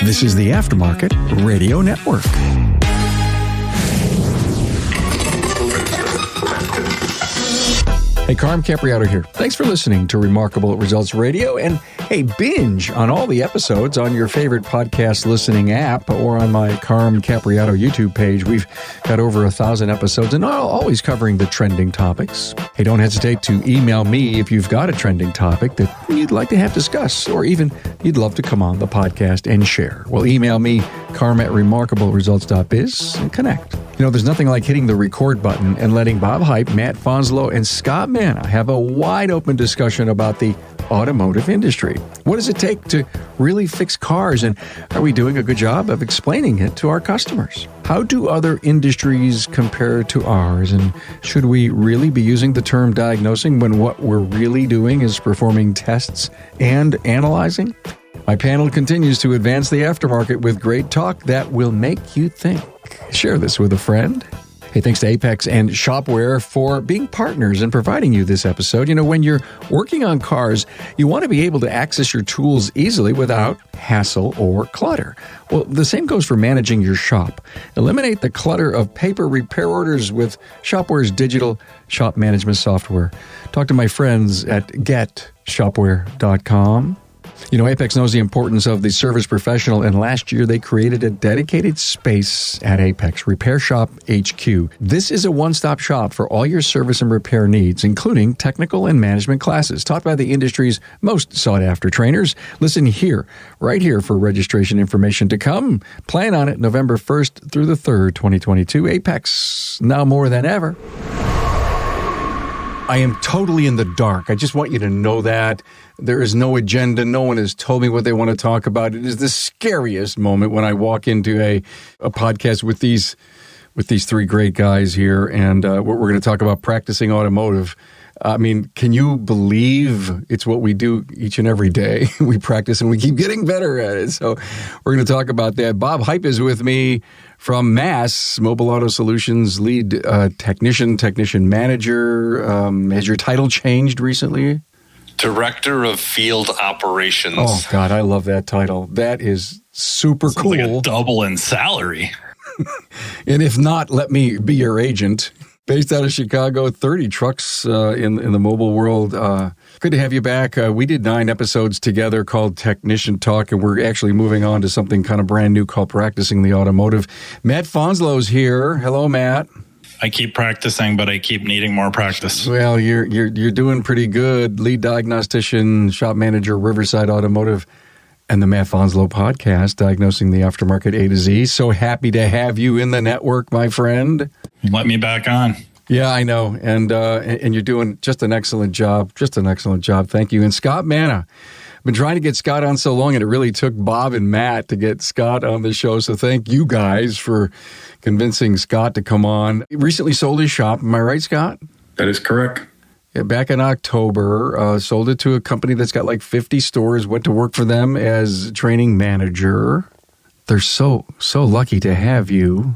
This is the Aftermarket Radio Network. Hey, Carm Capriotto here. Thanks for listening to Remarkable Results Radio. And hey, binge on all the episodes on your favorite podcast listening app or on my Carm Capriotto YouTube page. We've got over 1,000 episodes and always covering the trending topics. Hey, don't hesitate to email me if you've got a trending topic that you'd like to have discussed or even you'd love to come on the podcast and share. Well, email me, carm@remarkableresults.biz, and connect. You know, there's nothing like hitting the record button and letting Bob Heipp, Matt Fanslow, and Scot Manna have a wide-open discussion about the automotive industry. What does it take to really fix cars, and are we doing a good job of explaining it to our customers? How do other industries compare to ours, and should we really be using the term diagnosing when what we're really doing is performing tests and analyzing? My panel continues to advance the aftermarket with great talk that will make you think. Share this with a friend. Hey, thanks to Apex and Shopware for being partners and providing you this episode. You know, when you're working on cars, you want to be able to access your tools easily without hassle or clutter. Well, the same goes for managing your shop. Eliminate the clutter of paper repair orders with Shopware's digital shop management software. Talk to my friends at getshopware.com. You know, Apex knows the importance of the service professional, and last year they created a dedicated space at Apex, Repair Shop HQ. This is a one-stop shop for all your service and repair needs, including technical and management classes taught by the industry's most sought-after trainers. Listen here, right here for registration information to come. Plan on it November 1st through the 3rd, 2022. Apex, now more than ever. I am totally in the dark. I just want you to know that. There is no agenda. No one has told me what they want to talk about. It is the scariest moment when I walk into a podcast with these three great guys here, and we're going to talk about practicing automotive. I mean, can you believe it's what we do each and every day? We practice and we keep getting better at it. So we're going to talk about that. Bob Heipp is with me from Mass, Mobile Auto Solutions lead technician manager. Has your title changed recently? Director of Field Operations. Oh, God, I love that title. That is super cool. Like a double in salary. And if not, let me be your agent. Based out of Chicago, 30 trucks in the mobile world. Good to have you back. We did 9 episodes together called Technician Talk, and we're actually moving on to something kind of brand new called Practicing the Automotive. Matt Fanslow's here. Hello, Matt. I keep practicing, but I keep needing more practice. Well, you're doing pretty good. Lead diagnostician, shop manager, Riverside Automotive, and the Matt Fanslow podcast, Diagnosing the Aftermarket A to Z. So happy to have you in the network, my friend. Let me back on. Yeah, I know. And you're doing just an excellent job. Thank you. And Scot Manna. I've been trying to get Scot on so long, and it really took Bob and Matt to get Scot on the show. So thank you guys for convincing Scot to come on. He recently sold his shop. Am I right, Scot? That is correct. Yeah, back in October, sold it to a company that's got like 50 stores, went to work for them as training manager. They're so lucky to have you.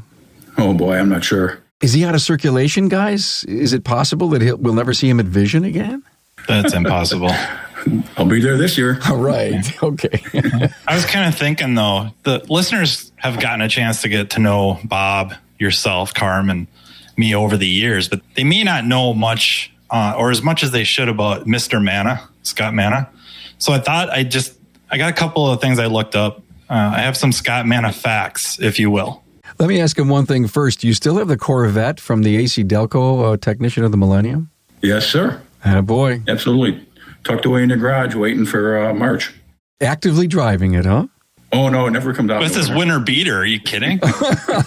Oh, boy, I'm not sure. Is he out of circulation, guys? Is it possible that we'll never see him at Vision again? That's impossible. I'll be there this year. All right. Okay. I was kind of thinking, though, the listeners have gotten a chance to get to know Bob, yourself, Carm, and me over the years, but they may not know much or as much as they should about Mr. Manna, Scot Manna. So I thought I got a couple of things I looked up. I have some Scot Manna facts, if you will. Let me ask him one thing first. Do you still have the Corvette from the ACDelco technician of the Millennium? Yes, sir. Attaboy. Absolutely. Tucked away in the garage waiting for March. Actively driving it, huh? Oh, no, it never comes out. What's this winter beater? Are you kidding? I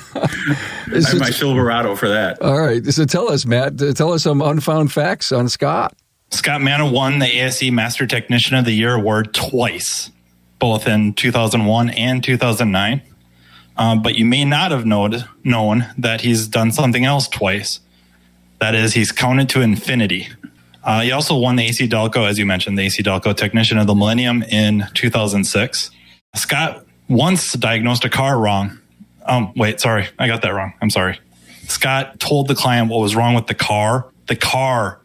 have my Silverado for that. All right. So tell us, Matt, tell us some unfound facts on Scot. Scot Manna won the ASE Master Technician of the Year award twice, both in 2001 and 2009. But you may not have known that he's done something else twice. That is, he's counted to infinity. He also won the ACDelco, as you mentioned, the ACDelco Technician of the Millennium in 2006. Scot once diagnosed a car wrong. Sorry, I got that wrong. I'm sorry. Scot told the client what was wrong with the car. The car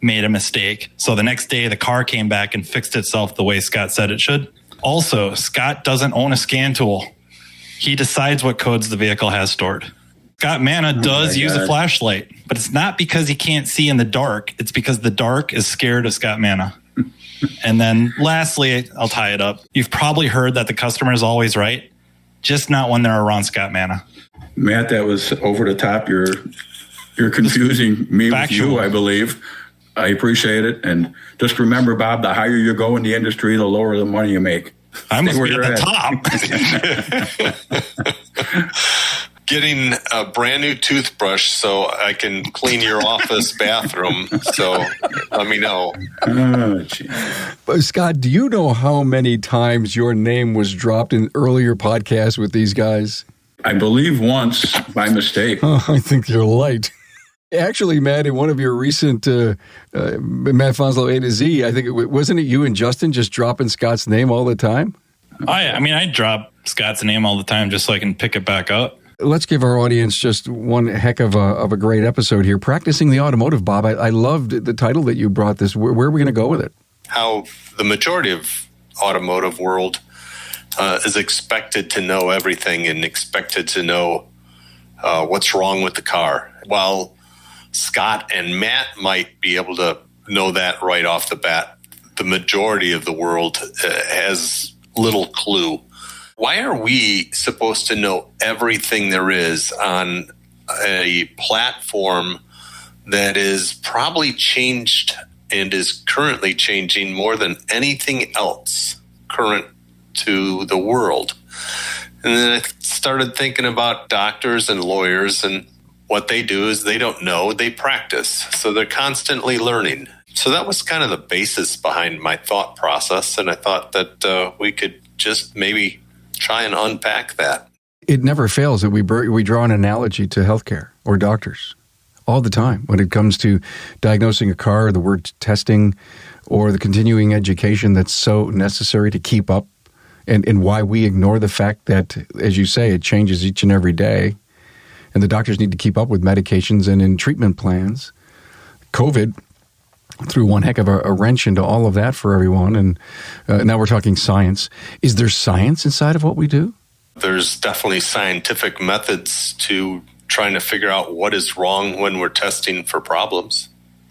made a mistake. So the next day, the car came back and fixed itself the way Scot said it should. Also, Scot doesn't own a scan tool. He decides what codes the vehicle has stored. Scott Manna does use a flashlight, but it's not because he can't see in the dark. It's because the dark is scared of Scott Manna. And then lastly, I'll tie it up. You've probably heard that the customer is always right, just not when they're around Scott Manna. Matt, that was over the top. You're confusing me Factual. with you, I believe. I appreciate it. And just remember, Bob, the higher you go in the industry, the lower the money you make. I must be at the top. Getting a brand new toothbrush so I can clean your office bathroom. So let me know. Oh, but Scott, do you know how many times your name was dropped in earlier podcasts with these guys? I believe once by mistake. Oh, I think you're light. Actually, Matt, in one of your recent Matt Fanslow A to Z, I think wasn't it you and Justin just dropping Scott's name all the time? I drop Scott's name all the time just so I can pick it back up. Let's give our audience just one heck of a great episode here. Practicing the Automotive, Bob. I loved the title that you brought this. Where are we going to go with it? How the majority of automotive world is expected to know everything and expected to know what's wrong with the car. While Scott and Matt might be able to know that right off the bat, the majority of the world has little clue. Why are we supposed to know everything there is on a platform that is probably changed and is currently changing more than anything else current to the world? And then I started thinking about doctors and lawyers, and what they do is they don't know, they practice. So they're constantly learning. So that was kind of the basis behind my thought process. And I thought that we could just maybe try and unpack that. It never fails that we draw an analogy to healthcare or doctors all the time when it comes to diagnosing a car, the word testing, or the continuing education that's so necessary to keep up, and why we ignore the fact that, as you say, it changes each and every day, and the doctors need to keep up with medications and in treatment plans. COVID threw one heck of a wrench into all of that for everyone, and now we're talking science. Is there science inside of what we do? There's definitely scientific methods to trying to figure out what is wrong when we're testing for problems.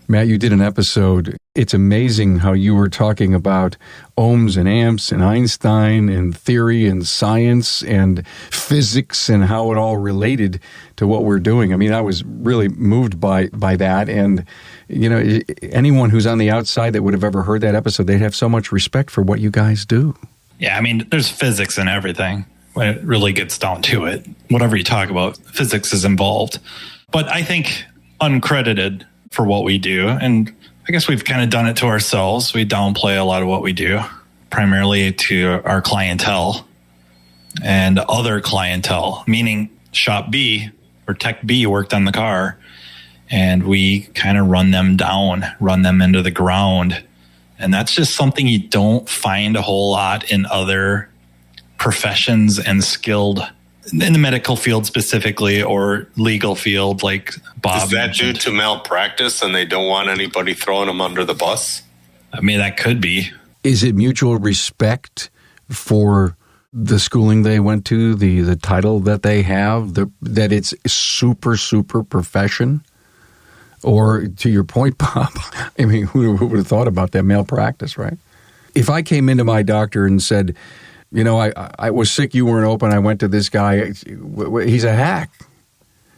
Matt, you did an episode. It's amazing how you were talking about ohms and amps and Einstein and theory and science and physics and how it all related to what we're doing. I mean, I was really moved by that. And, you know, anyone who's on the outside that would have ever heard that episode, they'd have so much respect for what you guys do. Yeah, I mean, there's physics in everything. When it really gets down to it, whatever you talk about, physics is involved. But I think uncredited for what we do, and I guess we've kind of done it to ourselves. We downplay a lot of what we do, primarily to our clientele and other clientele, meaning shop B or tech B worked on the car, and we kind of run them down, run them into the ground. And that's just something you don't find a whole lot in other professions and skilled in the medical field specifically, or legal field like Bob. Is that mentioned. due to malpractice and they don't want anybody throwing them under the bus? I mean, that could be. Is it mutual respect for the schooling they went to, the title that they have, that it's super, super profession? Or to your point, Bob, I mean, who would have thought about that malpractice, right? If I came into my doctor and said, you know, I was sick, you weren't open, I went to this guy, he's a hack.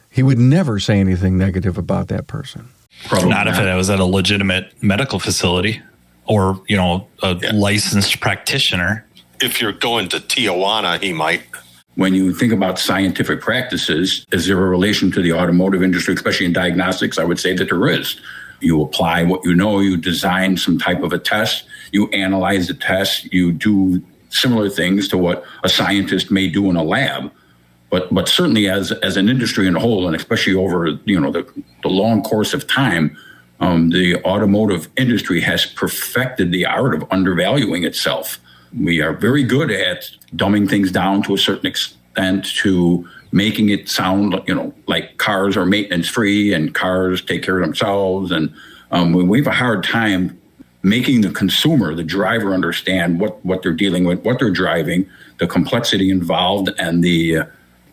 He would never say anything negative about that person. Probably not if it was at a legitimate medical facility or, you know, a licensed practitioner. If you're going to Tijuana, he might. When you think about scientific practices, is there a relation to the automotive industry, especially in diagnostics? I would say that there is. You apply what you know, you design some type of a test, you analyze the test, you do similar things to what a scientist may do in a lab. But certainly as an industry in a whole, and especially over, you know, the long course of time, the automotive industry has perfected the art of undervaluing itself. We are very good at dumbing things down to a certain extent, to making it sound, you know, like cars are maintenance free and cars take care of themselves. And we have a hard time making the consumer, the driver, understand what they're dealing with, what they're driving, the complexity involved, and the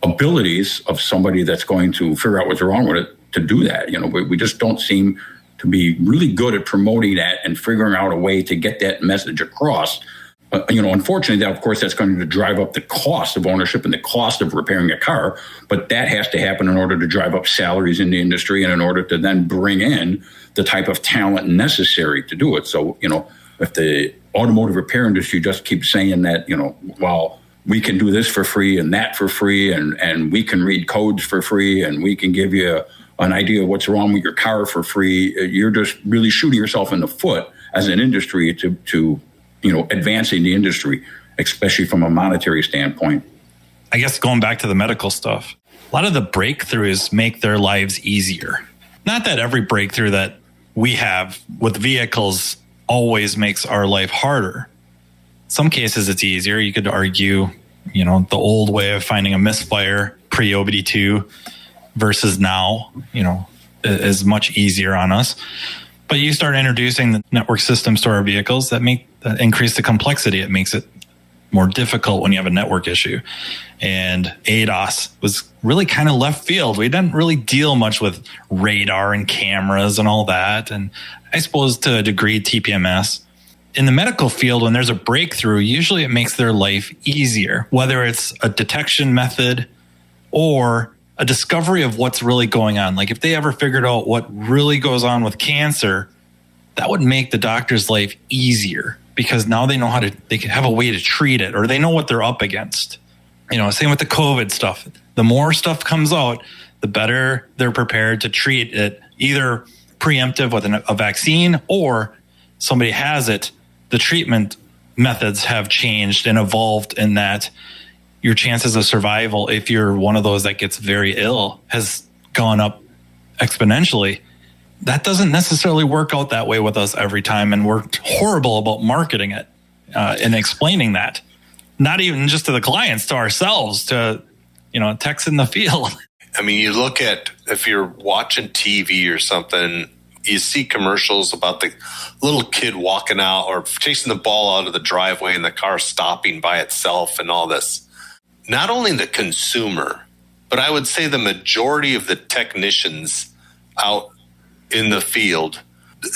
abilities of somebody that's going to figure out what's wrong with it to do that. We just don't seem to be really good at promoting that and figuring out a way to get that message across. Unfortunately, of course, that's going to drive up the cost of ownership and the cost of repairing a car. But that has to happen in order to drive up salaries in the industry and in order to then bring in the type of talent necessary to do it. So, if the automotive repair industry just keeps saying that, well, we can do this for free and that for free, and we can read codes for free, and we can give you an idea of what's wrong with your car for free, you're just really shooting yourself in the foot as an industry to advancing the industry, especially from a monetary standpoint. I guess going back to the medical stuff, a lot of the breakthroughs make their lives easier. Not that every breakthrough that we have with vehicles always makes our life harder. Some cases it's easier. You could argue, the old way of finding a misfire pre-OBD2 versus now, is much easier on us. But you start introducing the network systems to our vehicles that increase the complexity. It makes it more difficult when you have a network issue. And ADAS was really kind of left field. We didn't really deal much with radar and cameras and all that. And I suppose to a degree, TPMS. In the medical field, when there's a breakthrough, usually it makes their life easier, whether it's a detection method or a discovery of what's really going on. Like if they ever figured out what really goes on with cancer, that would make the doctor's life easier because now they know they can have a way to treat it, or they know what they're up against. Same with the COVID stuff. The more stuff comes out, the better they're prepared to treat it, either preemptive with a vaccine, or somebody has it. The treatment methods have changed and evolved in that your chances of survival, if you're one of those that gets very ill, has gone up exponentially. That doesn't necessarily work out that way with us every time, and we're horrible about marketing it and explaining that. Not even just to the clients, to ourselves, to techs in the field. I mean, you look at, if you're watching TV or something, you see commercials about the little kid walking out or chasing the ball out of the driveway and the car stopping by itself and all this. Not only the consumer, but I would say the majority of the technicians out in the field,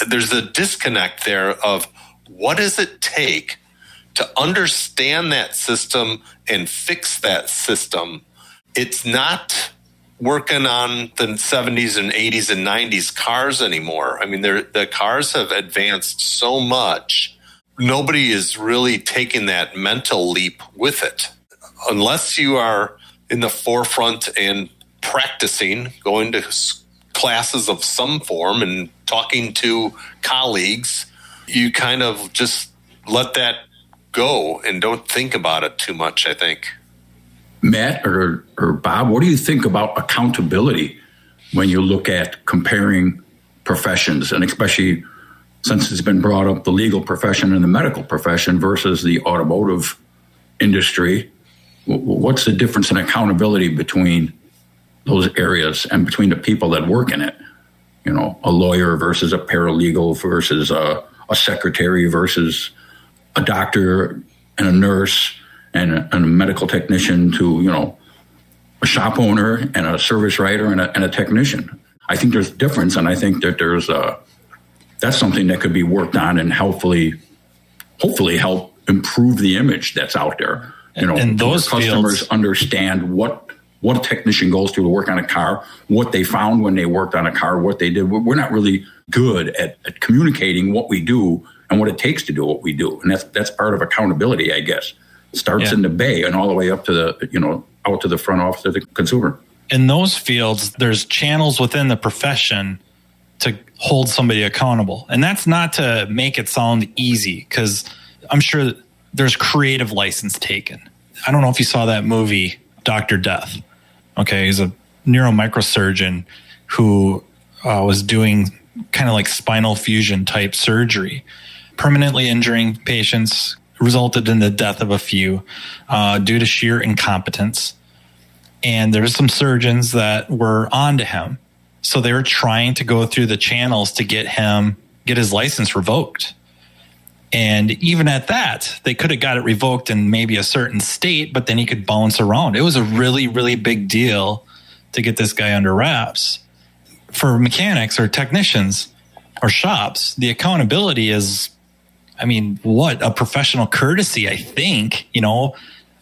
there's a disconnect there of what does it take to understand that system and fix that system. It's not working on the 70s and 80s and 90s cars anymore. I mean, the cars have advanced so much. Nobody is really taking that mental leap with it. Unless you are in the forefront and practicing, going to classes of some form and talking to colleagues, you kind of just let that go and don't think about it too much, I think. Matt or Bob, what do you think about accountability when you look at comparing professions, and especially since it's been brought up, the legal profession and the medical profession versus the automotive industry? What's the difference in accountability between those areas and between the people that work in it? A lawyer versus a paralegal versus a secretary versus a doctor and a nurse and a medical technician to, a shop owner and a service writer and a technician. I think there's a difference, and I think that that's something that could be worked on and hopefully help improve the image that's out there. And those customers fields understand what a technician goes through to work on a car, what they found when they worked on a car, what they did. We're not really good at communicating what we do and what it takes to do what we do. And that's part of accountability, I guess. It starts in the bay and all the way up to the, out to the front office of the consumer. In those fields, there's channels within the profession to hold somebody accountable. And that's not to make it sound easy, because I'm sure there's creative license taken. I don't know if you saw that movie, Dr. Death. Okay, he's a neuromicrosurgeon who was doing kind of like spinal fusion type surgery, permanently injuring patients, resulted in the death of a few due to sheer incompetence. And there's some surgeons that were onto him. So they were trying to go through the channels to get his license revoked. And even at that, they could have got it revoked in maybe a certain state, but then he could bounce around. It was a really, really big deal to get this guy under wraps. For mechanics or technicians or shops, the accountability is, what a professional courtesy, I think.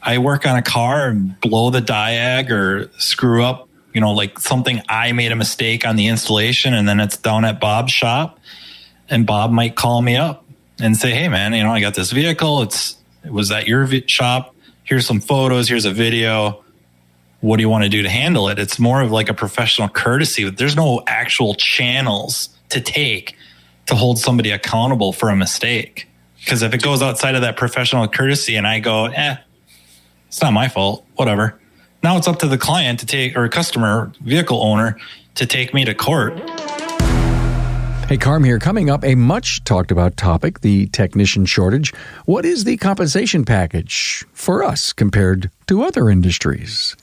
I work on a car and blow the diag or screw up, like something, I made a mistake on the installation, and then it's down at Bob's shop, and Bob might call me up and say, hey man, I got this vehicle. It was at your shop. Here's some photos. Here's a video. What do you want to do to handle it? It's more of like a professional courtesy. There's no actual channels to take to hold somebody accountable for a mistake. Because if it goes outside of that professional courtesy and I go, it's not my fault, whatever. Now it's up to the client to take, or customer, vehicle owner, to take me to court. Hey, Carm here. Coming up, a much talked about topic, the technician shortage. What is the compensation package for us compared to other industries?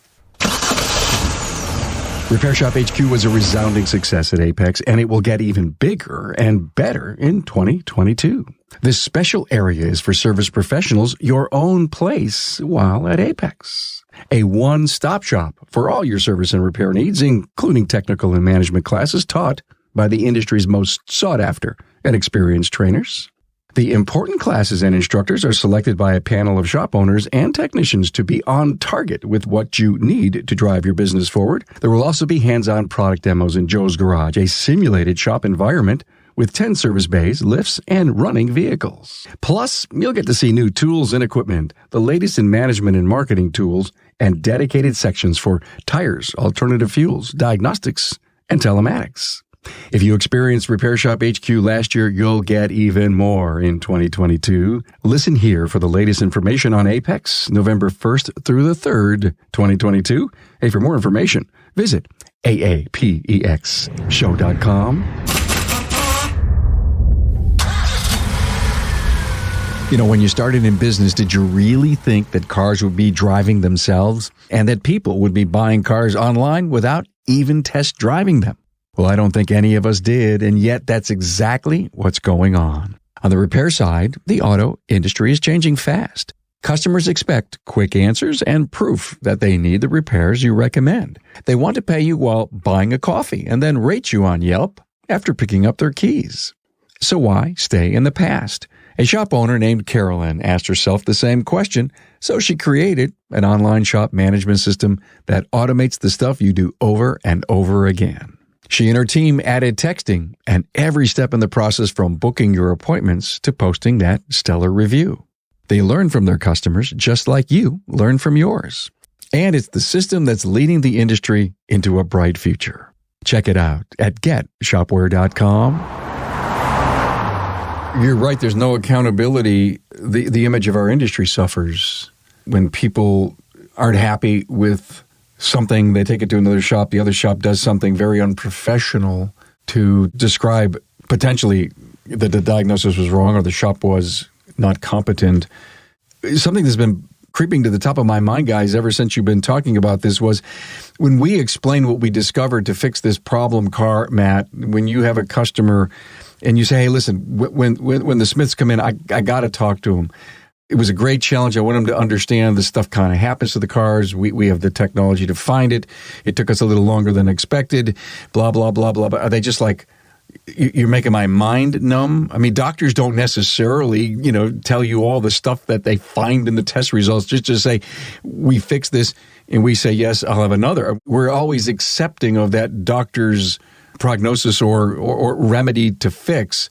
Repair Shop HQ was a resounding success at Apex, and it will get even bigger and better in 2022. This special area is for service professionals, your own place while at Apex. A one-stop shop for all your service and repair needs, including technical and management classes taught by the industry's most sought-after and experienced trainers. The important classes and instructors are selected by a panel of shop owners and technicians to be on target with what you need to drive your business forward. There will also be hands-on product demos in Joe's Garage, a simulated shop environment with 10 service bays, lifts, and running vehicles. Plus, you'll get to see new tools and equipment, the latest in management and marketing tools, and dedicated sections for tires, alternative fuels, diagnostics, and telematics. If you experienced Repair Shop HQ last year, you'll get even more in 2022. Listen here for the latest information on Apex, November 1st through the 3rd, 2022. Hey, for more information, visit aapexshow.com. When you started in business, did you really think that cars would be driving themselves and that people would be buying cars online without even test driving them? Well, I don't think any of us did, and yet that's exactly what's going on. On the repair side, the auto industry is changing fast. Customers expect quick answers and proof that they need the repairs you recommend. They want to pay you while buying a coffee and then rate you on Yelp after picking up their keys. So why stay in the past? A shop owner named Carolyn asked herself the same question, so she created an online shop management system that automates the stuff you do over and over again. She and her team added texting and every step in the process from booking your appointments to posting that stellar review. They learn from their customers just like you learn from yours. And it's the system that's leading the industry into a bright future. Check it out at getshopware.com. You're right, there's no accountability. The image of our industry suffers. When people aren't happy with something, they take it to another shop. The other shop does something very unprofessional to describe potentially that the diagnosis was wrong or the shop was not competent. Something that's been creeping to the top of my mind, guys, ever since you've been talking about this was when we explain what we discovered to fix this problem car, Matt, when you have a customer and you say, hey, listen, when the Smiths come in, I got to talk to them. It was a great challenge. I want them to understand this stuff kind of happens to the cars. We have the technology to find it. It took us a little longer than expected, blah, blah, blah, blah. Are they just like, you're making my mind numb? I mean, doctors don't necessarily, tell you all the stuff that they find in the test results. Just to say, we fix this, and we say, yes, I'll have another. We're always accepting of that doctor's prognosis or remedy to fix.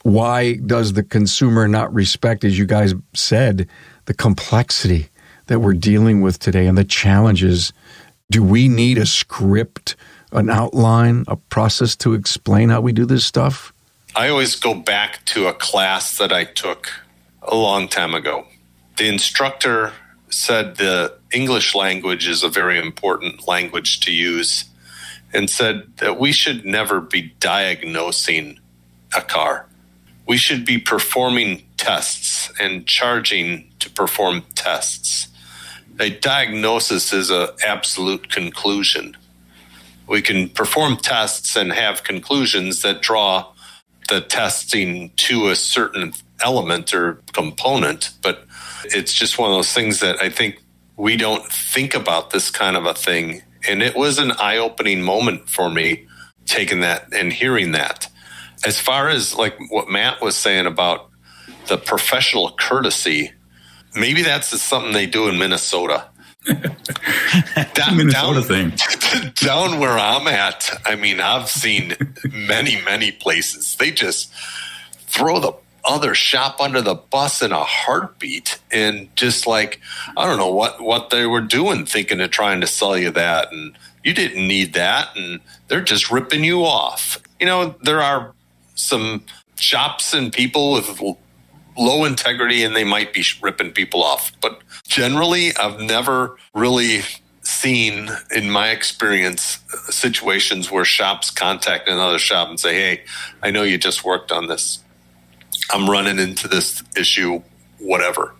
Why does the consumer not respect, as you guys said, the complexity that we're dealing with today and the challenges? Do we need a script, an outline, a process to explain how we do this stuff? I always go back to a class that I took a long time ago. The instructor said the English language is a very important language to use and said that we should never be diagnosing a car. We should be performing tests and charging to perform tests. A diagnosis is an absolute conclusion. We can perform tests and have conclusions that draw the testing to a certain element or component, but it's just one of those things that I think we don't think about this kind of a thing. And it was an eye-opening moment for me, taking that and hearing that. As far as like what Matt was saying about the professional courtesy, maybe that's something they do in Minnesota. Minnesota thing. Down where I'm at, I mean, I've seen many places. They just throw the other shop under the bus in a heartbeat, and just like, I don't know what they were doing, thinking of trying to sell you that, and you didn't need that, and they're just ripping you off. You know, there are some shops and people with low integrity, and they might be ripping people off. But generally, I've never really seen, in my experience, situations where shops contact another shop and say, hey, I know you just worked on this. I'm running into this issue, whatever.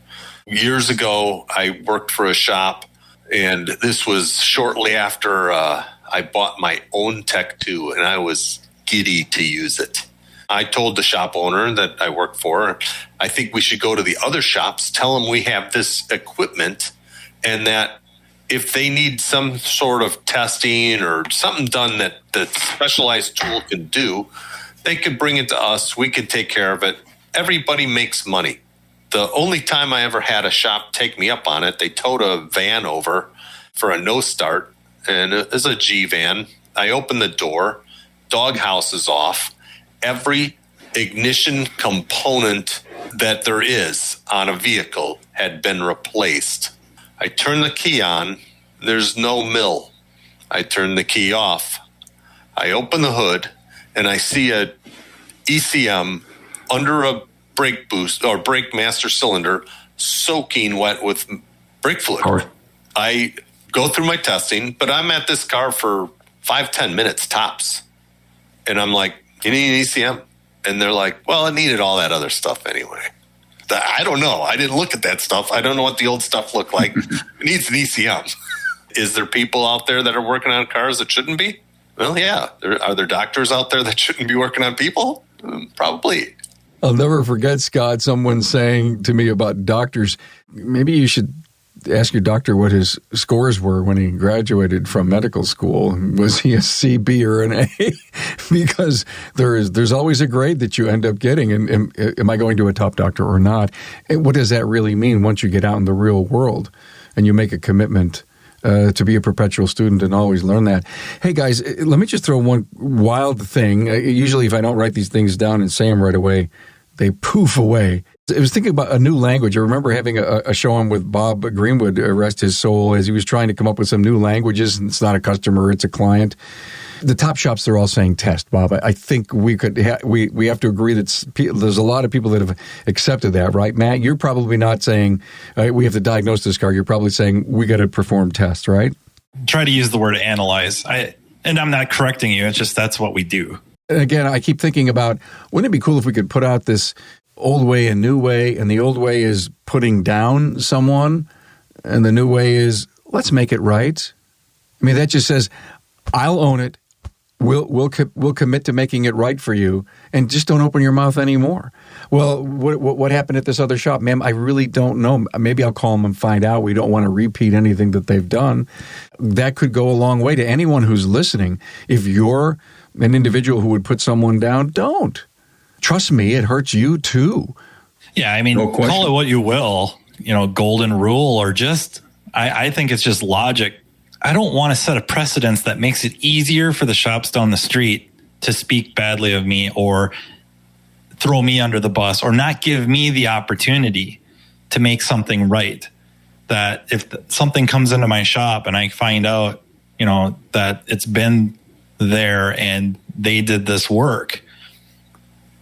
Years ago, I worked for a shop, and this was shortly after I bought my own Tech 2, and I was giddy to use it. I told the shop owner that I worked for, I think we should go to the other shops, tell them we have this equipment, and that if they need some sort of testing or something done that the specialized tool can do, they could bring it to us. We could take care of it. Everybody makes money. The only time I ever had a shop take me up on it, they towed a van over for a no start, and it was a G van. I opened the door, doghouse is off. Every ignition component that there is on a vehicle had been replaced. I turn the key on, there's no mill. I turn the key off. I open the hood, and I see a ECM under a brake boost or brake master cylinder soaking wet with brake fluid. I go through my testing, but I'm at this car for 5-10 minutes tops. And I'm like, you need an ECM? And they're like, well, it needed all that other stuff anyway. I don't know. I didn't look at that stuff. I don't know what the old stuff looked like. It needs an ECM. Is there people out there that are working on cars that shouldn't be? Well, yeah. Are there doctors out there that shouldn't be working on people? Probably. I'll never forget, Scott, someone saying to me about doctors, maybe you should ask your doctor what his scores were when he graduated from medical school. Was he a C, B, or an A? Because there's always a grade that you end up getting. And am I going to a top doctor or not? And what does that really mean once you get out in the real world and you make a commitment to be a perpetual student and always learn that? Hey, guys, let me just throw one wild thing. Usually if I don't write these things down and say them right away, they poof away. I was thinking about a new language. I remember having a show on with Bob Greenwood, rest his soul, as he was trying to come up with some new languages. It's not a customer, it's a client. The top shops, they're all saying test, Bob. I think we could we have to agree that there's a lot of people that have accepted that, right? Matt, you're probably not saying we have to diagnose this car. You're probably saying we got to perform tests, right? Try to use the word analyze. And I'm not correcting you. It's just that's what we do. Again, I keep thinking about, wouldn't it be cool if we could put out this old way and new way, and the old way is putting down someone, and the new way is let's make it right. I mean, that just says, I'll own it. We'll commit to making it right for you, and just don't open your mouth anymore. Well, what happened at this other shop, ma'am? I really don't know. Maybe I'll call them and find out. We don't want to repeat anything that they've done. That could go a long way to anyone who's listening. If you're an individual who would put someone down, don't. Trust me, it hurts you too. Yeah, I mean, call it what you will, golden rule, or just, I think it's just logic. I don't want to set a precedence that makes it easier for the shops down the street to speak badly of me or throw me under the bus or not give me the opportunity to make something right. That if something comes into my shop and I find out, that it's been there and they did this work,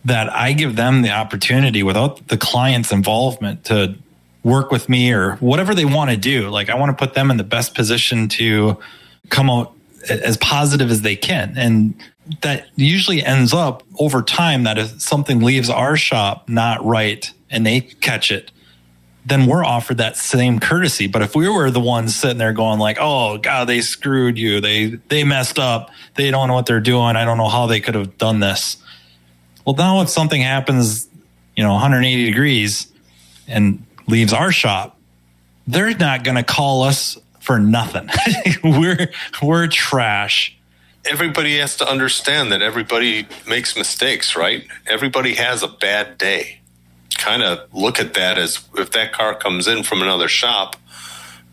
that I give them the opportunity without the client's involvement to work with me or whatever they want to do. Like, I want to put them in the best position to come out as positive as they can. And that usually ends up over time that if something leaves our shop not right and they catch it, then we're offered that same courtesy. But if we were the ones sitting there going like, oh God, they screwed you. They messed up. They don't know what they're doing. I don't know how they could have done this. Well, now if something happens, 180 degrees and leaves our shop, they're not going to call us for nothing. We're trash. Everybody has to understand that everybody makes mistakes, right? Everybody has a bad day. Kind of look at that as if that car comes in from another shop,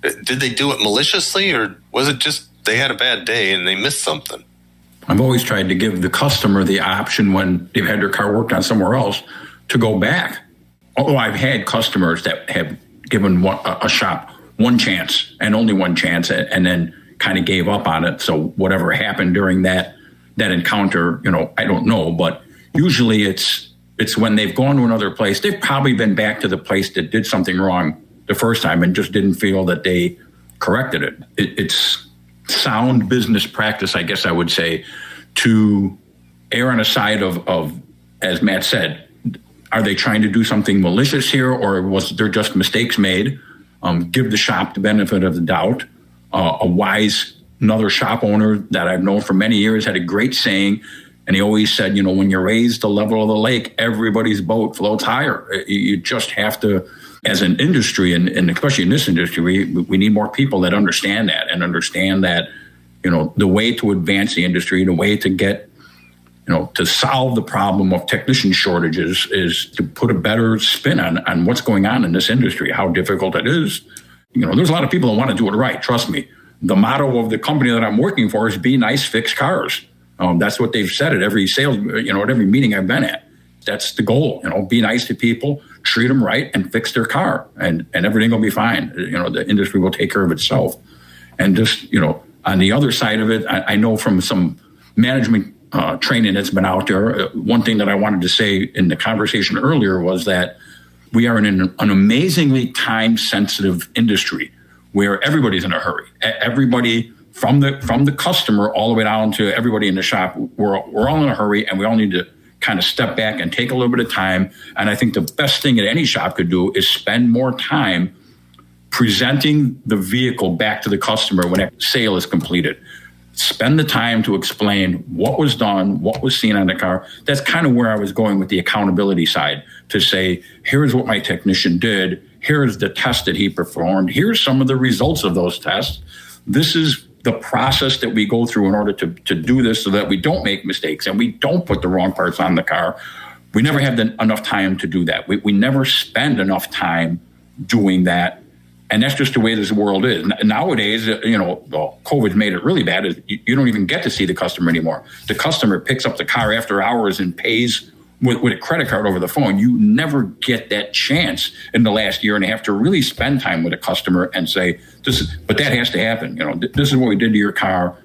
did they do it maliciously, or was it just they had a bad day and they missed something? I've always tried to give the customer the option when they've had their car worked on somewhere else to go back. Although I've had customers that have given a shop one chance and only one chance, and then kind of gave up on it. So whatever happened during that encounter, I don't know. But usually it's when they've gone to another place. They've probably been back to the place that did something wrong the first time and just didn't feel that they corrected it. It's sound business practice, I guess I would say, to err on the side of, as Matt said, are they trying to do something malicious here, or was there just mistakes made? Give the shop the benefit of the doubt. Another shop owner that I've known for many years had a great saying, and he always said, when you raise the level of the lake, everybody's boat floats higher. You just have to, as an industry, and especially in this industry, we need more people that understand that, the way to advance the industry, the way to get, to solve the problem of technician shortages is to put a better spin on what's going on in this industry, how difficult it is. There's a lot of people that want to do it right. Trust me. The motto of the company that I'm working for is be nice, fix cars. That's what they've said at every sales, at every meeting I've been at. That's the goal. Be nice to people, treat them right, and fix their car, and everything will be fine. The industry will take care of itself. And just, on the other side of it, I know from some management training that's been out there, one thing that I wanted to say in the conversation earlier was that we are in an amazingly time-sensitive industry where everybody's in a hurry. Everybody from the customer all the way down to everybody in the shop, we're all in a hurry, and we all need to kind of step back and take a little bit of time. And I think the best thing that any shop could do is spend more time presenting the vehicle back to the customer when a sale is completed. Spend the time to explain what was done, what was seen on the car. That's kind of where I was going with the accountability side, to say, here's what my technician did. Here's the test that he performed. Here's some of the results of those tests. This is the process that we go through in order to do this so that we don't make mistakes and we don't put the wrong parts on the car. We never have enough time to do that. We never spend enough time doing that. And that's just the way this world is. Nowadays, COVID's made it really bad. Is you don't even get to see the customer anymore. The customer picks up the car after hours and pays with a credit card over the phone. You never get that chance in the last year and a half to really spend time with a customer and say, but that has to happen. This is what we did to your car,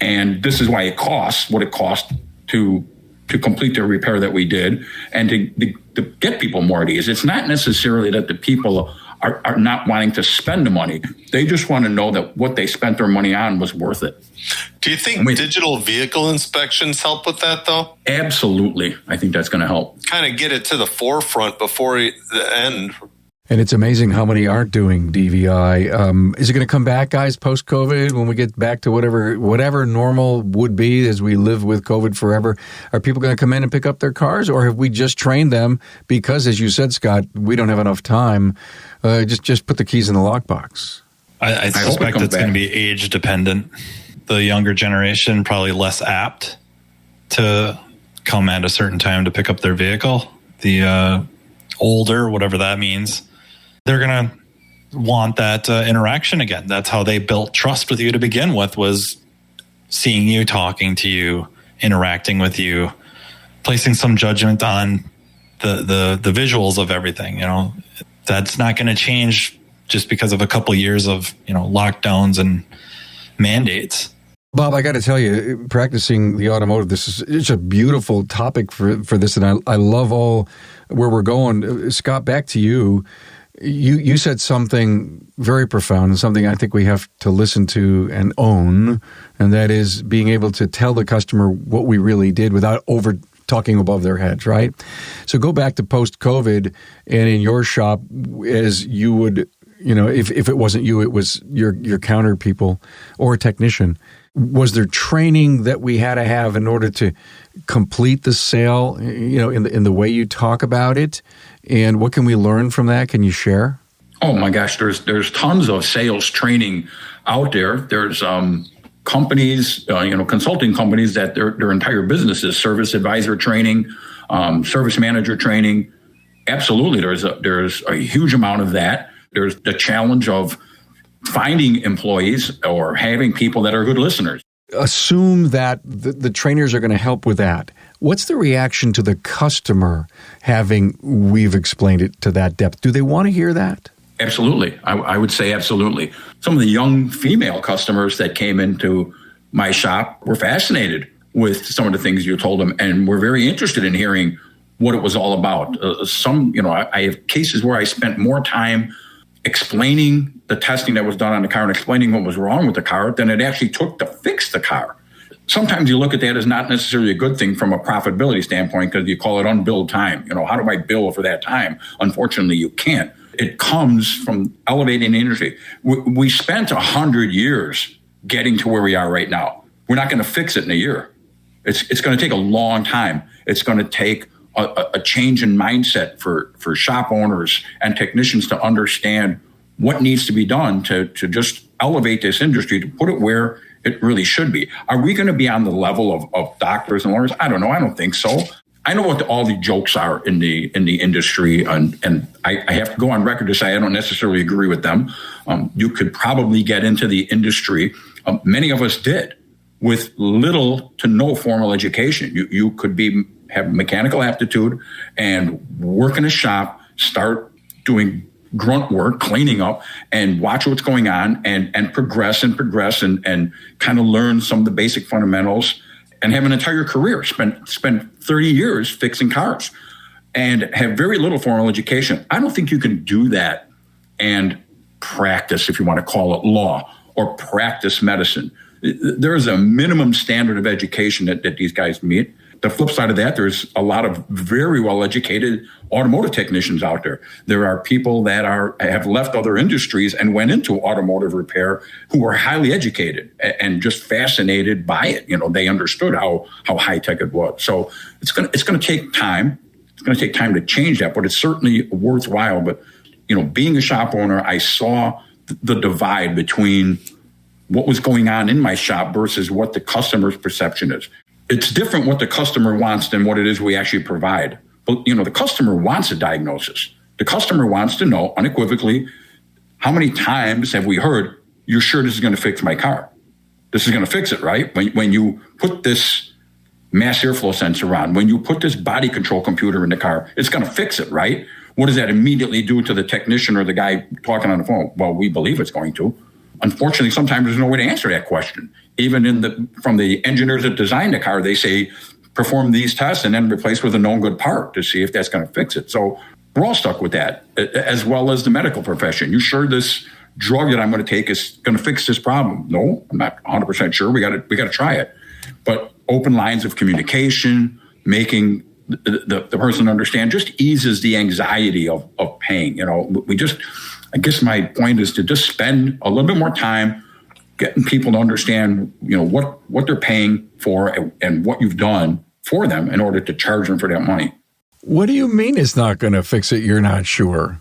and this is why it costs what it cost to complete the repair that we did, and to get people more at ease. It's not necessarily that the people are not wanting to spend the money. They just want to know that what they spent their money on was worth it. Do you think digital vehicle inspections help with that, though? Absolutely. I think that's going to help. Kind of get it to the forefront before the end. And it's amazing how many aren't doing DVI. Is it going to come back, guys, post-COVID, when we get back to whatever normal would be as we live with COVID forever? Are people going to come in and pick up their cars, or have we just trained them because, as you said, Scott, we don't have enough time? Just put the keys in the lockbox. I suspect it's going to be age dependent. The younger generation probably less apt to come at a certain time to pick up their vehicle. The older, whatever that means, they're going to want that interaction again. That's how they built trust with you to begin with, was seeing you, talking to you, interacting with you, placing some judgment on the visuals of everything. That's not going to change just because of a couple of years of lockdowns and mandates. Bob, I got to tell you, practicing the automotive, it's a beautiful topic for this, and I love all where we're going. Scott, back to you. You said something very profound and something I think we have to listen to and own, and that is being able to tell the customer what we really did without over talking above their heads, right? So go back to post-COVID, and in your shop, as you would, if it wasn't you, it was your counter people or a technician. Was there training that we had to have in order to complete the sale, in the way you talk about it? And what can we learn from that? Can you share? Oh my gosh, there's tons of sales training out there. There's companies, consulting companies that their entire business is service advisor training, service manager training. Absolutely, there's a huge amount of that. There's the challenge of finding employees or having people that are good listeners. Assume that the trainers are going to help with that. What's the reaction to the customer we've explained it to that depth? Do they want to hear that? Absolutely. I would say absolutely. Some of the young female customers that came into my shop were fascinated with some of the things you told them and were very interested in hearing what it was all about. I have cases where I spent more time explaining the testing that was done on the car and explaining what was wrong with the car than it actually took to fix the car. Sometimes you look at that as not necessarily a good thing from a profitability standpoint because you call it unbilled time. How do I bill for that time? Unfortunately, you can't. It comes from elevating the industry. We spent 100 years getting to where we are right now. We're not going to fix it in a year. It's going to take a long time. It's going to take a change in mindset for shop owners and technicians to understand what needs to be done to just elevate this industry, to put it where it really should be. Are we going to be on the level of doctors and lawyers? I don't know. I don't think so. I know what all the jokes are in the industry, and I have to go on record to say I don't necessarily agree with them. You could probably get into the industry. Many of us did with little to no formal education. You could have mechanical aptitude and work in a shop, start doing grunt work, cleaning up, and watch what's going on and progress and kind of learn some of the basic fundamentals and have an entire career, spend 30 years fixing cars and have very little formal education. I don't think you can do that and practice, if you want to call it law, or practice medicine. There is a minimum standard of education that these guys meet. The flip side of that, there's a lot of very well-educated automotive technicians out there. There are people that have left other industries and went into automotive repair who are highly educated and just fascinated by it. They understood how high-tech it was. So it's going to take time. It's going to take time to change that, but it's certainly worthwhile. But, being a shop owner, I saw the divide between what was going on in my shop versus what the customer's perception is. It's different what the customer wants than what it is we actually provide. But, the customer wants a diagnosis. The customer wants to know unequivocally, how many times have we heard, you're sure this is going to fix my car? This is going to fix it, right? When you put this mass airflow sensor on, when you put this body control computer in the car, it's going to fix it, right? What does that immediately do to the technician or the guy talking on the phone? Well, we believe it's going to. Unfortunately, sometimes there's no way to answer that question. Even from the engineers that designed the car, they say, perform these tests and then replace with a known good part to see if that's going to fix it. So we're all stuck with that, as well as the medical profession. You sure this drug that I'm going to take is going to fix this problem? No, I'm not 100% sure. We got to try it. But open lines of communication, making the person understand, just eases the anxiety of paying. I guess my point is to just spend a little bit more time getting people to understand, what they're paying for and what you've done for them in order to charge them for that money. What do you mean it's not going to fix it? You're not sure.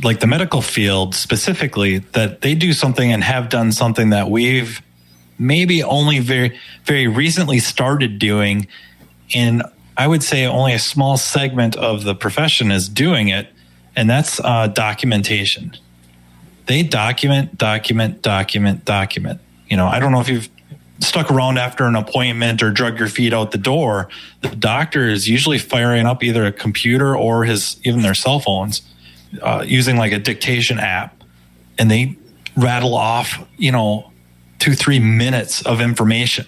Like the medical field specifically, that they do something and have done something that we've maybe only very, very recently started doing. And I would say only a small segment of the profession is doing it. And that's documentation. They document. I don't know if you've stuck around after an appointment or drug your feet out the door. The doctor is usually firing up either a computer or even their cell phones using like a dictation app. And they rattle off, 2-3 minutes of information.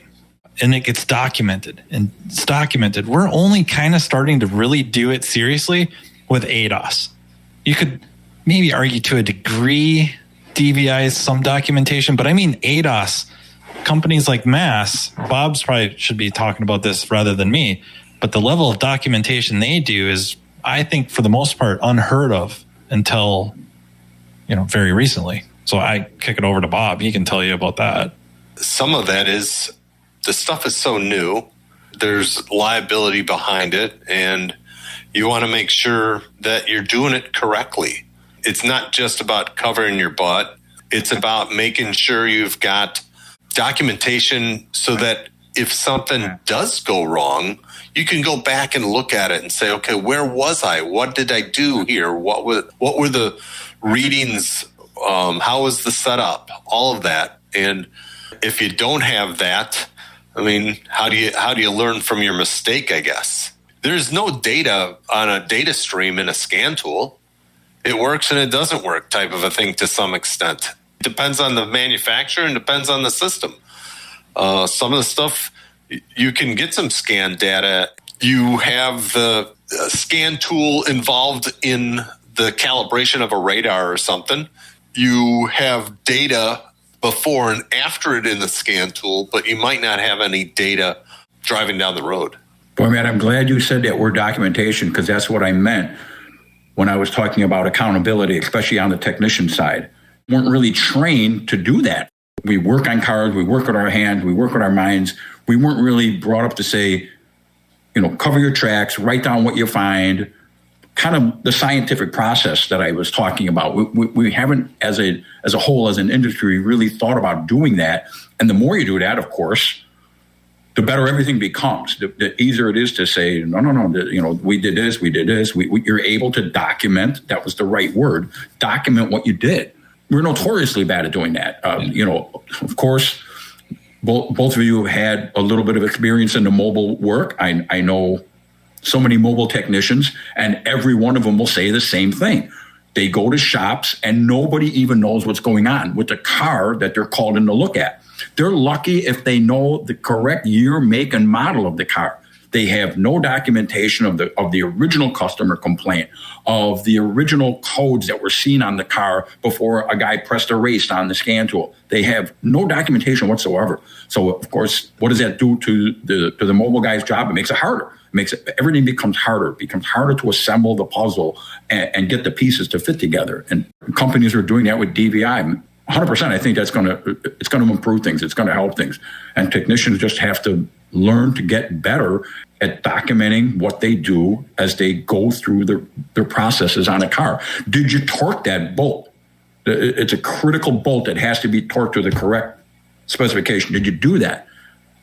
And it gets documented. And it's documented. We're only kind of starting to really do it seriously with ADAS. You could maybe argue to a degree DVI some documentation, but I mean ADAS, companies like Mass, Bob's probably should be talking about this rather than me, but the level of documentation they do is, I think, for the most part, unheard of until, very recently. So I kick it over to Bob. He can tell you about that. some of that is the stuff is so new. There's liability behind it, and you want to make sure that you're doing it correctly. It's not just about covering your butt. It's about making sure you've got documentation so that if something does go wrong, you can go back and look at it and say, okay, where was I? What did I do here? What were the readings? How was the setup? All of that. And if you don't have that, I mean, how do you learn from your mistake, I guess? There's no data on a data stream in a scan tool. It works and it doesn't work type of a thing to some extent. It depends on the manufacturer and depends on the system. Some of the stuff, you can get some scan data. You have the scan tool involved in the calibration of a radar or something. You have data before and after it in the scan tool, but you might not have any data driving down the road. Boy, Matt, I'm glad you said that word documentation, because that's what I meant when I was talking about accountability, especially on the technician side. We weren't really trained to do that. We work on cars, we work with our hands, we work with our minds. We weren't really brought up to say, cover your tracks, write down what you find, kind of the scientific process that I was talking about. We haven't, as a whole, as an industry, really thought about doing that. And the more you do that, of course, the better everything becomes. The easier it is to say, no, we did this. You're able to document. That was the right word. Document what you did. We're notoriously bad at doing that. Of course, both of you have had a little bit of experience in the mobile work. I know so many mobile technicians, and every one of them will say the same thing. They go to shops and nobody even knows what's going on with the car that they're called in to look at. They're lucky if they know the correct year, make, and model of the car. They have no documentation of the original customer complaint, of the original codes that were seen on the car before a guy pressed erase on the scan tool. They have no documentation whatsoever. So, of course, what does that do to the mobile guy's job? It makes it harder. Everything becomes harder. It becomes harder to assemble the puzzle and get the pieces to fit together. And companies are doing that with DVI. 100%. I think it's going to improve things. It's going to help things. And technicians just have to learn to get better at documenting what they do as they go through their processes on a car. Did you torque that bolt? It's a critical bolt that has to be torqued to the correct specification. Did you do that?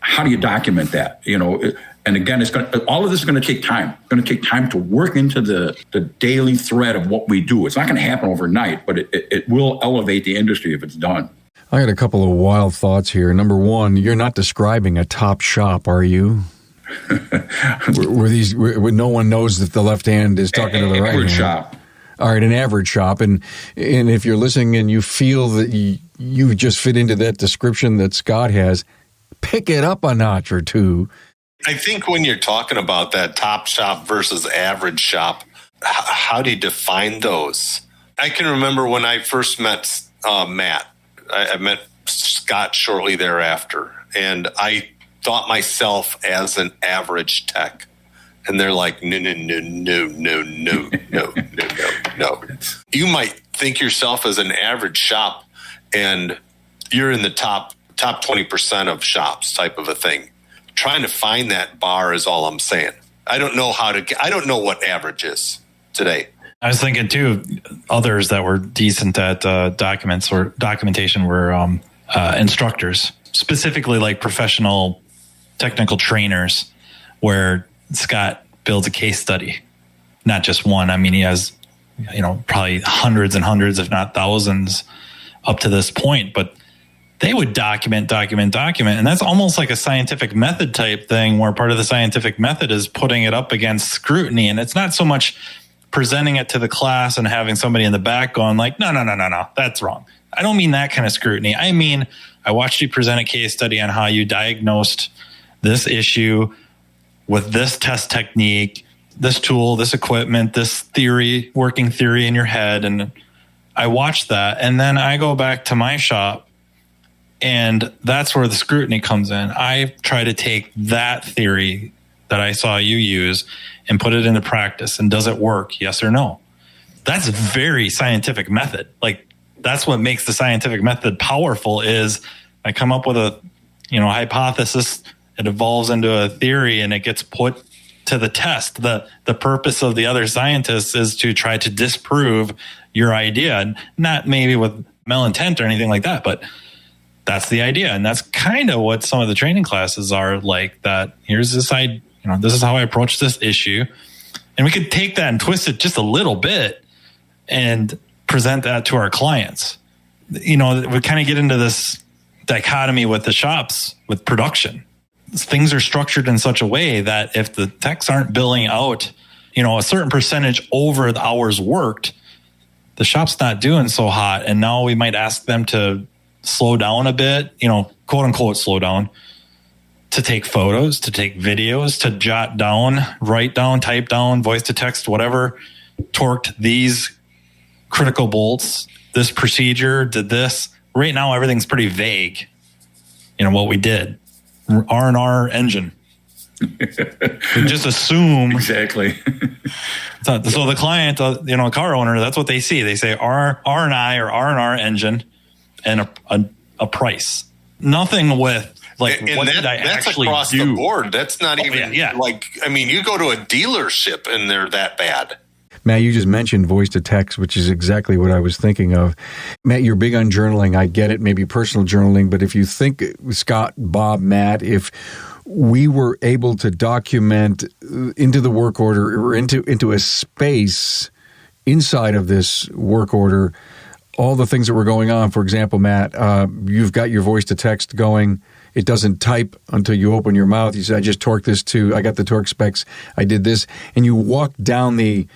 How do you document that? And again, all of this is going to take time. It's going to take time to work into the daily thread of what we do. It's not going to happen overnight, but it will elevate the industry if it's done. I got a couple of wild thoughts here. Number one, you're not describing a top shop, are you? where no one knows that the left hand is talking to the right hand. Shop. All right, an average shop. And if you're listening and you feel that you just fit into that description that Scott has, pick it up a notch or two. I think when you're talking about that top shop versus average shop, how do you define those? I can remember when I first met Matt. I met Scott shortly thereafter, and I thought myself as an average tech. And they're like, no. You might think yourself as an average shop, and you're in the top 20% of shops type of a thing. Trying to find that bar is all I'm saying. I don't know what average is today. I was thinking too, others that were decent at documentation were instructors, specifically like professional technical trainers, where Scott builds a case study, not just one. I mean, he has, probably hundreds and hundreds, if not thousands up to this point, but they would document. And that's almost like a scientific method type thing, where part of the scientific method is putting it up against scrutiny. And it's not so much presenting it to the class and having somebody in the back going like, no, that's wrong. I don't mean that kind of scrutiny. I mean, I watched you present a case study on how you diagnosed this issue with this test technique, this tool, this equipment, this theory, working theory in your head. And I watched that. And then I go back to my shop, and that's where the scrutiny comes in. I try to take that theory that I saw you use and put it into practice. And does it work? Yes or no? That's a very scientific method. Like, that's what makes the scientific method powerful is, I come up with a, hypothesis. It evolves into a theory and it gets put to the test. The purpose of the other scientists is to try to disprove your idea, and not maybe with malintent or anything like that, but that's the idea. And that's kind of what some of the training classes are like. That here's this idea, this is how I approach this issue. And we could take that and twist it just a little bit and present that to our clients. We kind of get into this dichotomy with the shops, with production. Things are structured in such a way that if the techs aren't billing out, a certain percentage over the hours worked, the shop's not doing so hot. And now we might ask them to slow down a bit, quote unquote, slow down, to take photos, to take videos, to jot down, write down, type down, voice to text, whatever, torqued these critical bolts, this procedure, did this. Right now, everything's pretty vague. What we did. R&R engine. We just assume. Exactly. So the client, car owner, that's what they see. They say R&I or R&R engine and a price. Nothing with what did I actually do? That's across the board. That's not even you go to a dealership and they're that bad. Matt, you just mentioned voice to text, which is exactly what I was thinking of. Matt, you're big on journaling. I get it, maybe personal journaling, but if you think, Scott, Bob, Matt, if we were able to document into the work order or into a space inside of this work order all the things that were going on. For example, Matt, you've got your voice to text going. It doesn't type until you open your mouth. You say, I just torqued this too. I got the torque specs. I did this. And you walk down the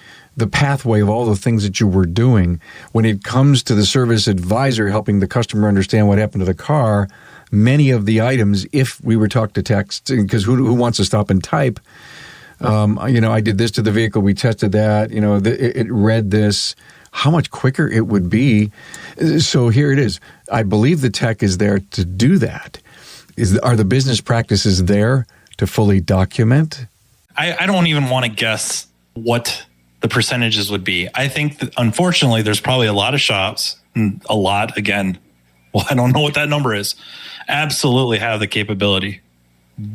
pathway of all the things that you were doing. When it comes to the service advisor helping the customer understand what happened to the car, many of the items, if we were talked to text, because who wants to stop and type? I did this to the vehicle. We tested that. It read this. How much quicker it would be. So here it is. I believe the tech is there to do that. Are the business practices there to fully document? I don't even want to guess what the percentages would be. I think that unfortunately, there's probably a lot of shops, again, well, I don't know what that number is, absolutely have the capability.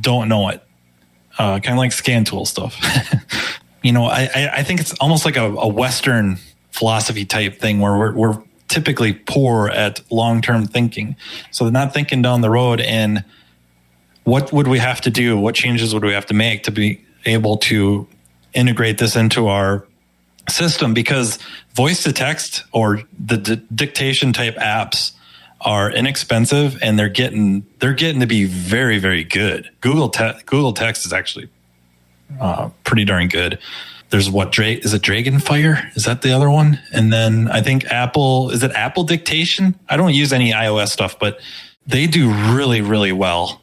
Don't know it. Kind of like scan tool stuff. I think it's almost like a Western philosophy type thing where we're typically poor at long-term thinking. So they're not thinking down the road and what would we have to do? What changes would we have to make to be able to integrate this into our system? Because voice to text or the dictation type apps are inexpensive and they're getting to be very, very good. Google Text is actually pretty darn good. There's is it Dragonfire? Is that the other one? And then I think Apple Dictation? I don't use any iOS stuff, but they do really, really well.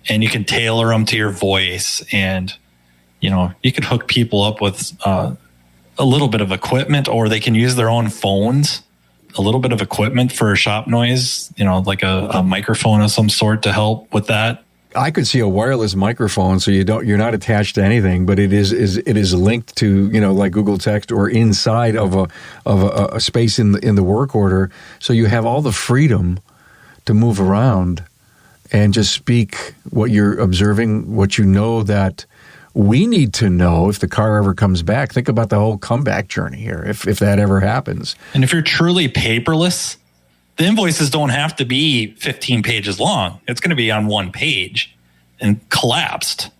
And you can tailor them to your voice, and you can hook people up with a little bit of equipment, or they can use their own phones, a little bit of equipment for shop noise, like a microphone of some sort to help with that. I could see a wireless microphone, so you're not attached to anything, but it is linked to like Google Text or inside of a space in the work order, so you have all the freedom to move around and just speak what you're observing, what you know that we need to know if the car ever comes back. Think about the whole comeback journey here, if that ever happens. And if you're truly paperless, the invoices don't have to be 15 pages long. It's going to be on one page and collapsed.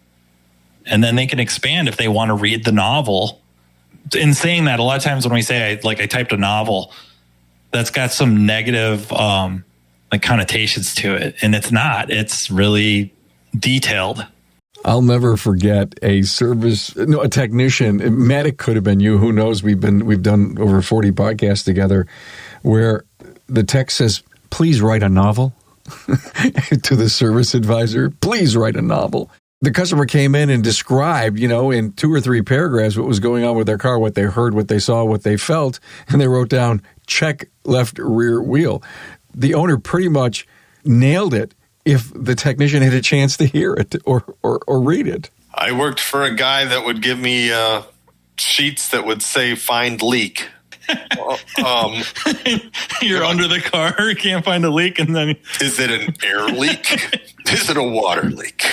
And then they can expand if they want to read the novel. In saying that, a lot of times when we say I typed a novel, that's got some negative connotations to it. And it's not. It's really detailed. I'll never forget a technician. Matt, it could have been you. Who knows? We've done over 40 podcasts together where the text says, please write a novel to the service advisor. Please write a novel. The customer came in and described, in 2 or 3 paragraphs what was going on with their car, what they heard, what they saw, what they felt. And they wrote down, check left rear wheel. The owner pretty much nailed it if the technician had a chance to hear it or read it. I worked for a guy that would give me sheets that would say find leak. You're under the car, you can't find a leak, and then is it an air leak? Is it a water leak?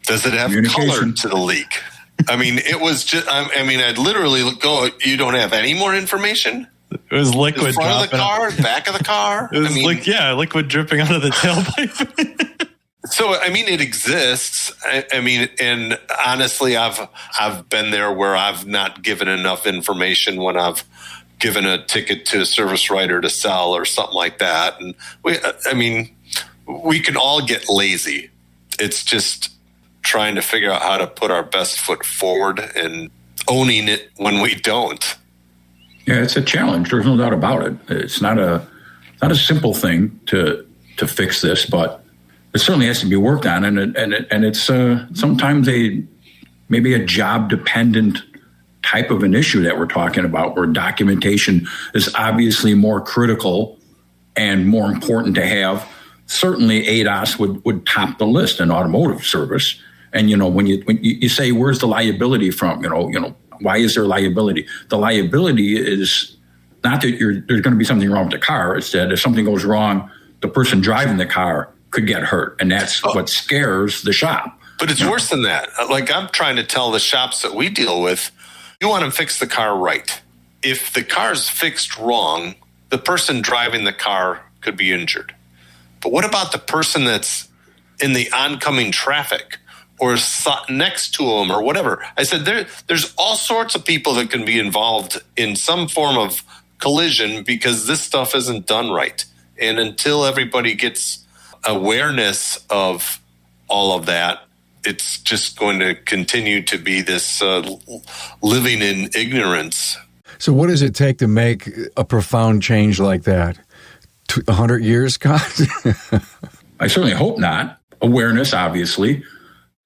Does it have color to the leak? I mean, it was just. I mean, I'd literally go. You don't have any more information. It was liquid. The front of the car, back of the car. It was liquid dripping out of the tailpipe. So, I mean, it exists. I mean, and honestly, I've been there where I've not given enough information when I've given a ticket to a service writer to sell or something like that. And we can all get lazy. It's just trying to figure out how to put our best foot forward and owning it when we don't. Yeah, it's a challenge. There's no doubt about it. It's not a simple thing to fix this, but it certainly has to be worked on, and it's sometimes maybe a job dependent type of an issue that we're talking about, where documentation is obviously more critical and more important to have. Certainly, ADAS would top the list in automotive service. And when you say, where's the liability from? Why is there liability? The liability is not that there's going to be something wrong with the car. It's that if something goes wrong, the person driving the car could get hurt. And that's what scares the shop. But it's worse than that. Like, I'm trying to tell the shops that we deal with, you want to fix the car right. If the car's fixed wrong, the person driving the car could be injured. But what about the person that's in the oncoming traffic or next to them or whatever? I said, there's all sorts of people that can be involved in some form of collision because this stuff isn't done right. And until everybody gets awareness of all of that, it's just going to continue to be this living in ignorance. So what does it take to make a profound change like that? 100 years, Scott? I certainly hope not. Awareness, obviously.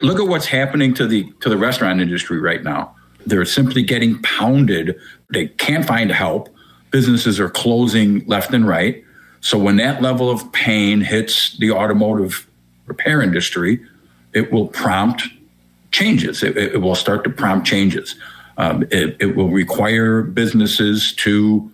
Look at what's happening to the restaurant industry right now. They're simply getting pounded. They can't find help. Businesses are closing left and right. So when that level of pain hits the automotive repair industry, it will prompt changes. It will start to prompt changes. It will require businesses to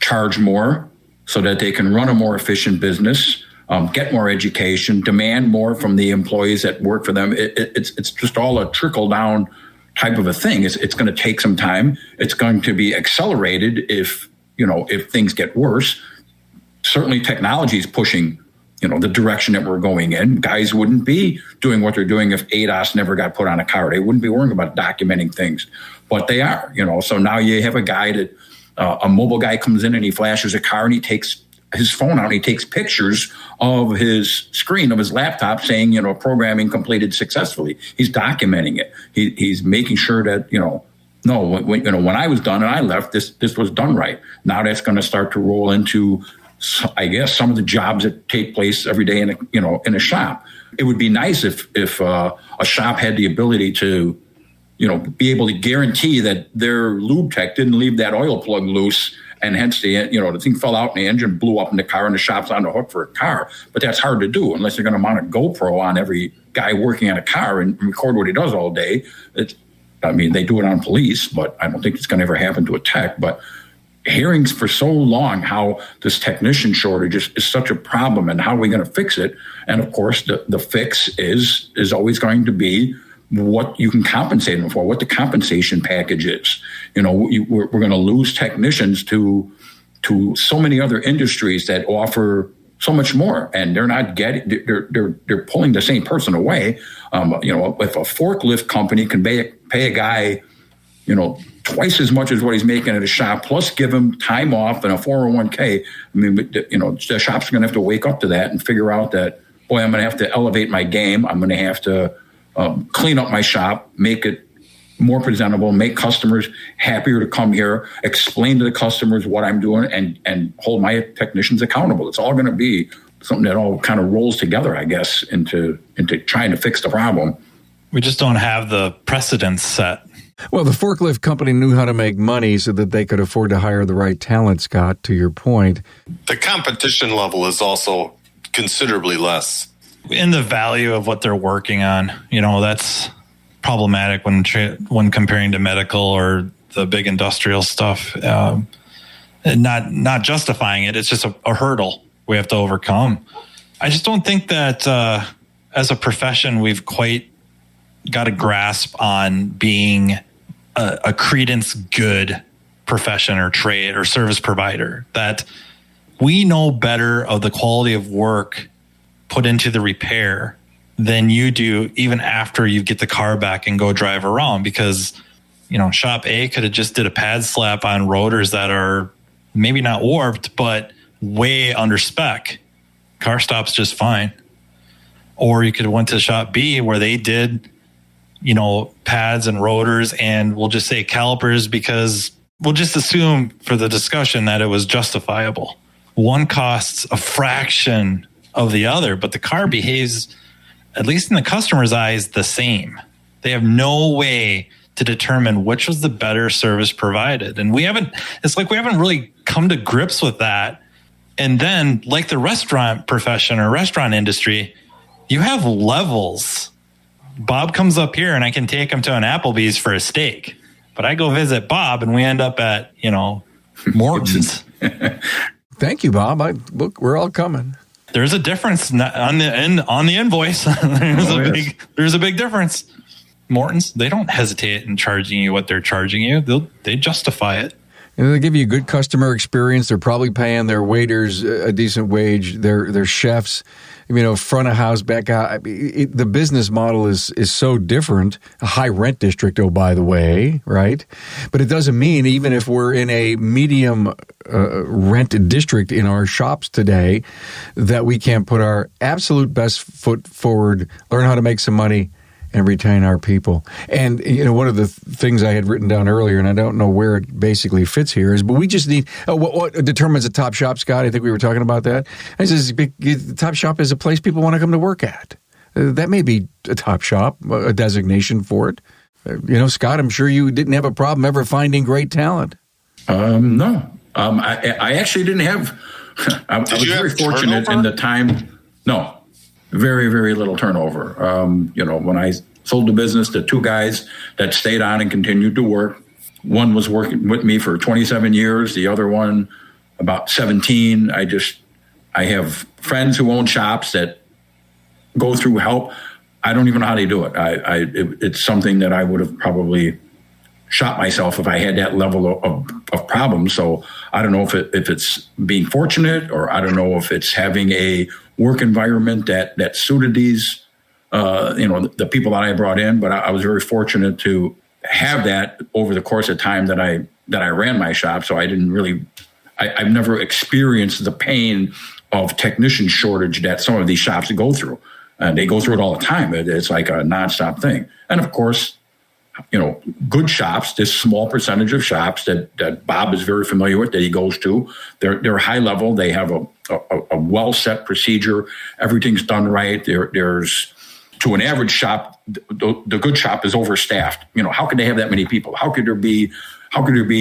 charge more so that they can run a more efficient business, get more education, demand more from the employees that work for them. It's just all a trickle down type of a thing. It's going to take some time. It's going to be accelerated if things get worse. Certainly technology is pushing, the direction that we're going in. Guys wouldn't be doing what they're doing if ADAS never got put on a car. They wouldn't be worrying about documenting things, but they are, So now you have a guy that a mobile guy comes in and he flashes a car and he takes his phone out and he takes pictures of his screen of his laptop saying, programming completed successfully. He's documenting it. He's making sure that, when I was done and I left, this was done right. Now that's going to start to roll into, I guess, some of the jobs that take place every day in a shop. It would be nice if a shop had the ability to, be able to guarantee that their lube tech didn't leave that oil plug loose and hence the thing fell out and the engine blew up in the car and the shop's on the hook for a car. But that's hard to do unless you're going to mount a GoPro on every guy working on a car and record what he does all day. They do it on police, but I don't think it's going to ever happen to a tech. But hearing for so long how this technician shortage is such a problem and how are we going to fix it? And of course, the fix is always going to be what you can compensate them for, what the compensation package is. We're going to lose technicians to so many other industries that offer so much more, and they're not getting. They're pulling the same person away. If a forklift company can pay a guy, twice as much as what he's making at a shop, plus give him time off and a 401k. The shop's going to have to wake up to that and figure out that, boy, I'm going to have to elevate my game. I'm going to have to clean up my shop, make it more presentable, make customers happier to come here, explain to the customers what I'm doing, and hold my technicians accountable. It's all going to be something that all kind of rolls together, I guess, into trying to fix the problem. We just don't have the precedents set. Well, the forklift company knew how to make money so that they could afford to hire the right talent, Scott, to your point. The competition level is also considerably less. In the value of what they're working on, that's problematic when comparing to medical or the big industrial stuff. and not justifying it. It's just a hurdle we have to overcome. I just don't think that as a profession, we've quite got a grasp on being a credence good profession or trade or service provider, that we know better of the quality of work put into the repair than you do, even after you get the car back and go drive around, because, shop A could have just did a pad slap on rotors that are maybe not warped, but way under spec. Car stops just fine. Or you could have went to shop B where they did, pads and rotors, and we'll just say calipers, because we'll just assume for the discussion that it was justifiable. One costs a fraction of the other, but the car behaves, at least in the customer's eyes, the same. They have no way to determine which was the better service provided. And it's like we haven't really come to grips with that. And then, like the restaurant profession or restaurant industry, you have levels. Bob comes up here and I can take him to an Applebee's for a steak, but I go visit Bob and we end up at, Morton's. Thank you, Bob. Look, we're all coming. There's a difference on the invoice. There's a big difference. Morton's, they don't hesitate in charging you what they're charging you. They justify it. And they give you a good customer experience. They're probably paying their waiters a decent wage. Their chefs, front of house, back out. The business model is so different. A high rent district, oh, by the way, right? But it doesn't mean, even if we're in a medium rent district in our shops today, that we can't put our absolute best foot forward, learn how to make some money, and retain our people. And, one of the things I had written down earlier, and I don't know where it basically fits here, is, but we just need, what determines a top shop, Scott? I think we were talking about that. I says, the top shop is a place people want to come to work at. That may be a top shop, a designation for it. Scott, I'm sure you didn't have a problem ever finding great talent. No. I actually didn't have, I was very fortunate turnover? In the time. No. Very, very little turnover. When I sold the business to two guys that stayed on and continued to work, one was working with me for 27 years, the other one about 17. I have friends who own shops that go through help. I don't even know how they do it. It's something that I would have probably shot myself if I had that level of problems. So I don't know if it's being fortunate, or I don't know if it's having a work environment that suited these, the people that I brought in. But I was very fortunate to have that over the course of time that I ran my shop. So I didn't really, I've never experienced the pain of technician shortage that some of these shops go through. They go through it all the time. It's like a nonstop thing. And of course, good shops, this small percentage of shops that Bob is very familiar with, that he goes to, they're high level. They have a well set procedure. Everything's done right. There's, to an average shop, the good shop is overstaffed. How could they have that many people? How could there be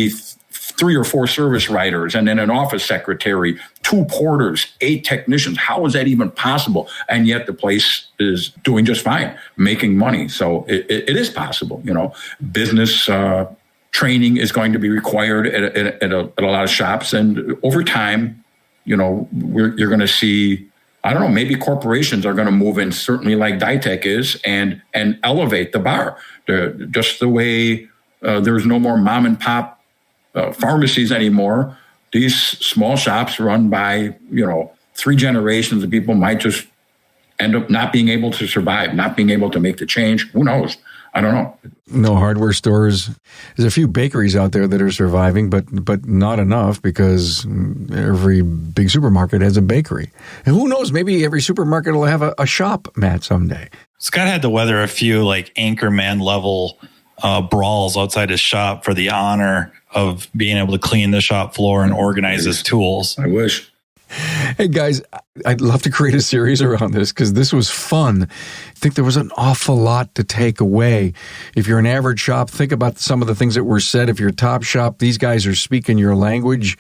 3 or 4 service writers, and then an office secretary, 2 porters, 8 technicians? How is that even possible? And yet the place is doing just fine, making money. So it is possible. Business training is going to be required at a lot of shops, and over time, you're going to see, I don't know, maybe corporations are going to move in, certainly like Ditech is, and elevate the bar. Just the way there's no more mom and pop pharmacies anymore. These small shops run by, 3 generations of people might just end up not being able to survive, not being able to make the change. Who knows? I don't know. No hardware stores. There's a few bakeries out there that are surviving, but not enough, because every big supermarket has a bakery. And who knows, maybe every supermarket will have a shop, Matt, someday. Scott had to weather a few Anchorman level brawls outside his shop for the honor of being able to clean the shop floor and organize his tools. I wish. Hey, guys, I'd love to create a series around this, because this was fun. I think there was an awful lot to take away. If you're an average shop, think about some of the things that were said. If you're a top shop, these guys are speaking your language.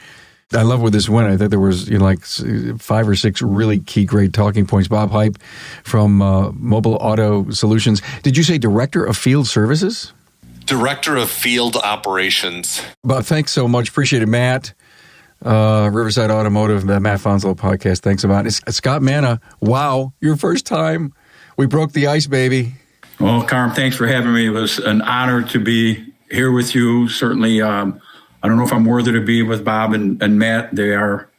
I love where this went. I thought there was 5 or 6 really key, great talking points. Bob Heipp from Mobile Auto Solutions. Did you say Director of Field Services? Director of Field Operations. Bob, thanks so much. Appreciate it, Matt. Riverside Automotive, the Matt Fanslow podcast. Thanks about it. Scott Manna, wow, your first time. We broke the ice, baby. Well, Carm, thanks for having me. It was an honor to be here with you. Certainly, I don't know if I'm worthy to be with Bob and Matt. They are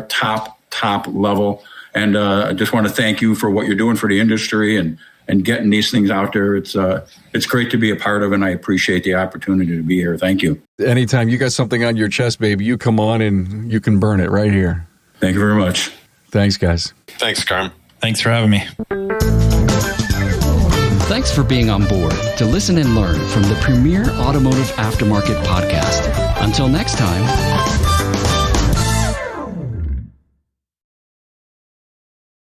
top level. And I just want to thank you for what you're doing for the industry and getting these things out there. It's great to be a part of, and I appreciate the opportunity to be here. Thank you. Anytime you got something on your chest, baby, you come on and you can burn it right here. Thank you very much. Thanks, guys. Thanks, Carm. Thanks for having me. Thanks for being on board to listen and learn from the premier automotive aftermarket podcast. Until next time.